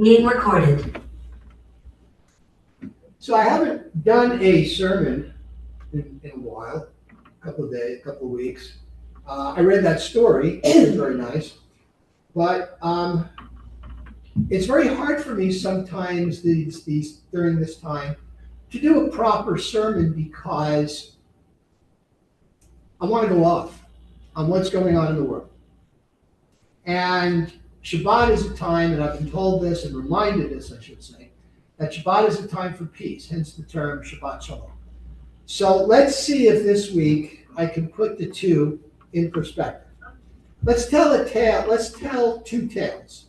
Being recorded. So I haven't done a sermon in a while, a couple of days, a couple of weeks. I read that story, it was very nice, but it's very hard for me sometimes these during this time to do a proper sermon because I want to go off on what's going on in the world. And Shabbat is a time, and I've been told this and reminded this, I should say, that Shabbat is a time for peace, hence the term Shabbat Shalom. So let's see if this week I can put the two in perspective. Let's tell a tale. Let's tell two tales.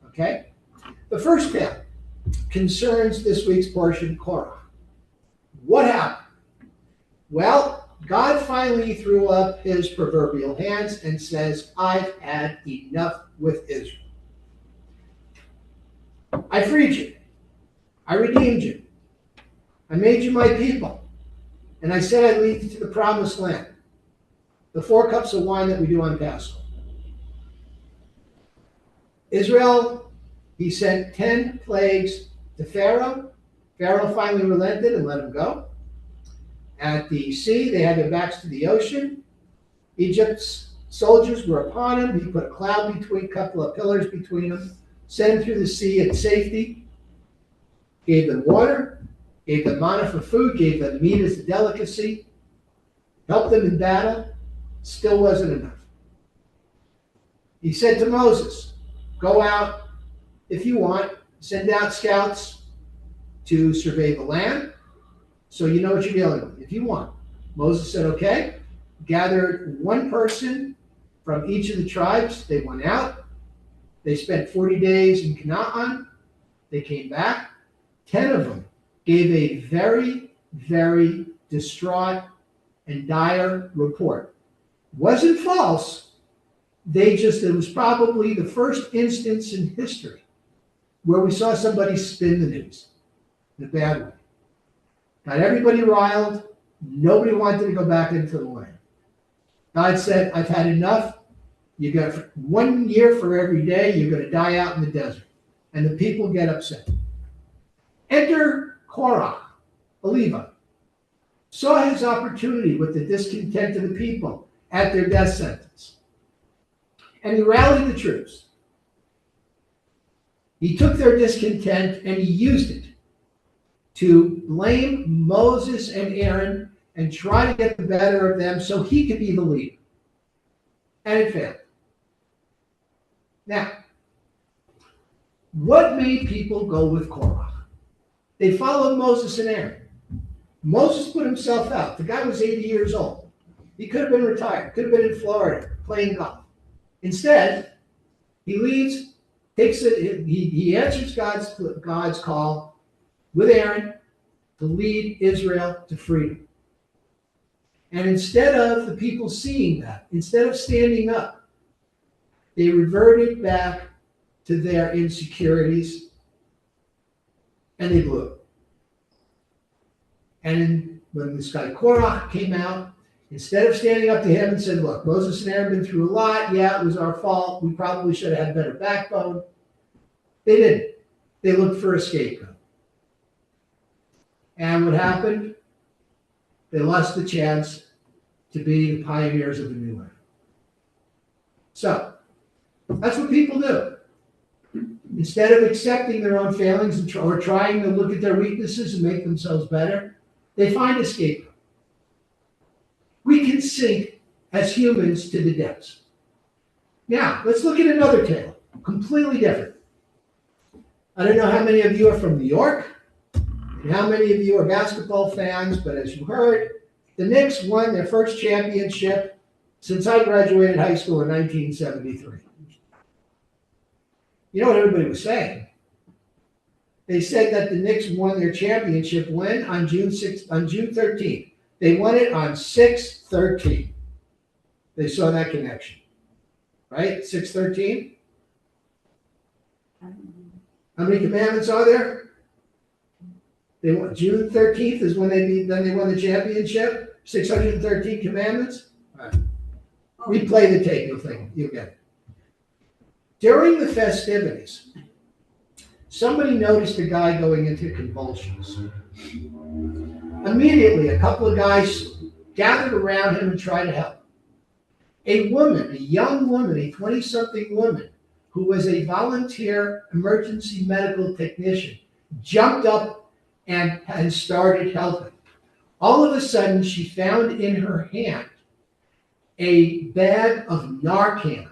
Okay? The first tale concerns this week's portion, Korah. What happened? Well, God finally threw up his proverbial hands and says, I've had enough with Israel. I freed you. I redeemed you. I made you my people. And I said I'd lead you to the promised land. The 4 cups of wine that we do on Passover. Israel, he sent 10 plagues to Pharaoh. Pharaoh finally relented and let him go. At the sea, they had their backs to the ocean. Egypt's soldiers were upon him. He put a cloud between, a couple of pillars between them, sent him through the sea in safety, gave them water, gave them manna for food, gave them meat as a delicacy, helped them in battle, still wasn't enough. He said to Moses, go out if you want, send out scouts to survey the land so you know what you're dealing with, if you want. Moses said, okay, gathered one person from each of the tribes. They went out. They spent 40 days in Canaan. They came back. 10 of them gave a very, very distraught and dire report. Wasn't false. It was probably the first instance in history where we saw somebody spin the news in a bad way. Got everybody riled. Nobody wanted to go back into the land. God said, I've had enough. You got 1 year for every day. You're going to die out in the desert. And the people get upset. Enter Korah, a Levite. Saw his opportunity with the discontent of the people at their death sentence. And he rallied the troops. He took their discontent and he used it to blame Moses and Aaron and try to get the better of them so he could be the leader. And it failed. Now, what made people go with Korah? They followed Moses and Aaron. Moses put himself out. The guy was 80 years old. He could have been retired, could have been in Florida playing golf. Instead, he leaves, takes it, he answers God's call with Aaron to lead Israel to freedom. And instead of the people seeing that, instead of standing up, they reverted back to their insecurities and they blew it. And when this guy Korah came out, instead of standing up to him and said, look, Moses and Aaron been through a lot. Yeah, it was our fault. We probably should have had better backbone. They didn't. They looked for a scapegoat. And what happened? They lost the chance to be the pioneers of the new land. So, that's what people do. Instead of accepting their own failings or trying to look at their weaknesses and make themselves better, they find a scapegoat. We can sink as humans to the depths. Now, let's look at another tale, completely different. I don't know how many of you are from New York and how many of you are basketball fans, but as you heard, the Knicks won their first championship since I graduated high school in 1973. You know what everybody was saying? They said that the Knicks won their championship when? On June 13th. They won it on 6/13. They saw that connection. Right? 6/13? How many commandments are there? They won June 13th is when they won the championship. 613 commandments. All right. Replay the tape, you'll get it. During the festivities, somebody noticed a guy going into convulsions. Immediately, a couple of guys gathered around him and tried to help. A woman, a young woman, a 20-something woman, who was a volunteer emergency medical technician, jumped up and started helping. All of a sudden, she found in her hand a bag of Narcan.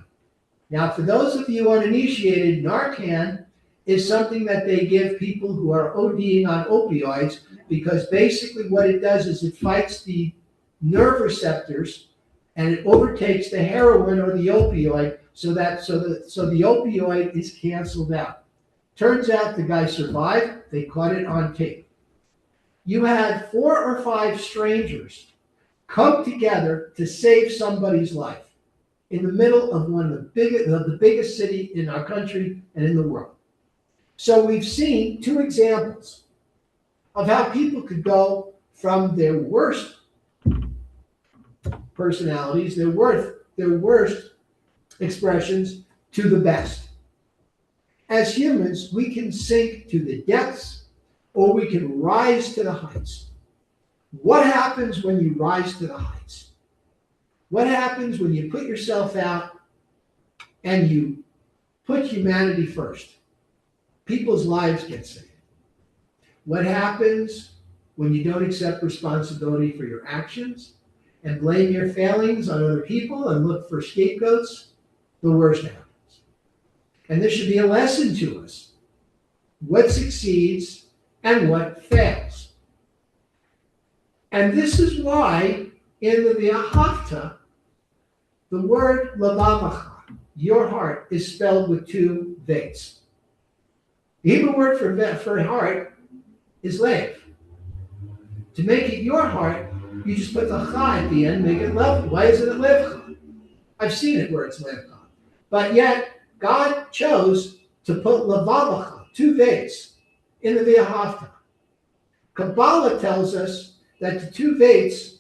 Now, for those of you uninitiated, Narcan is something that they give people who are ODing on opioids, because basically what it does is it fights the nerve receptors and it overtakes the heroin or the opioid, so the opioid is canceled out. Turns out the guy survived. They caught it on tape. You had 4 or 5 strangers come together to save somebody's life in the middle of one of the biggest city in our country and in the world. So we've seen 2 examples of how people could go from their worst personalities, their worst expressions, to the best. As humans, we can sink to the depths or we can rise to the heights. What happens when you rise to the heights? What happens when you put yourself out and you put humanity first? People's lives get saved. What happens when you don't accept responsibility for your actions and blame your failings on other people and look for scapegoats? The worst happens. And this should be a lesson to us. What succeeds and what fails. And this is why in the V'ahavta, the word lavavacha, your heart, is spelled with 2 vates. The Hebrew word for heart is lev. To make it your heart, you just put the cha at the end, make it lev. Why isn't it levcha? I've seen it where it's levcha. But yet, God chose to put levavacha, 2 vates, in the V'ahavta. Kabbalah tells us that the 2 vates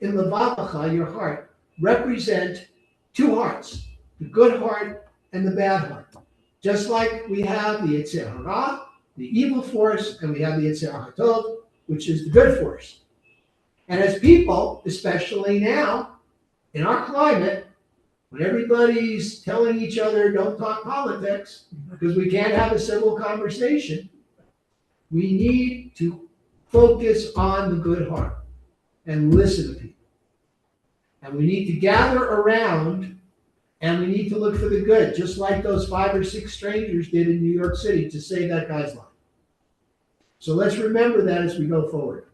in levavacha, your heart, represent 2 hearts, the good heart and the bad heart. Just like we have the Yetzer Hara, the evil force, and we have the Yetzer HaTov, which is the good force. And as people, especially now, in our climate, when everybody's telling each other, don't talk politics, because we can't have a civil conversation, we need to focus on the good heart and listen to people. And we need to gather around and we need to look for the good, just like those 5 or 6 strangers did in New York City to save that guy's life. So let's remember that as we go forward.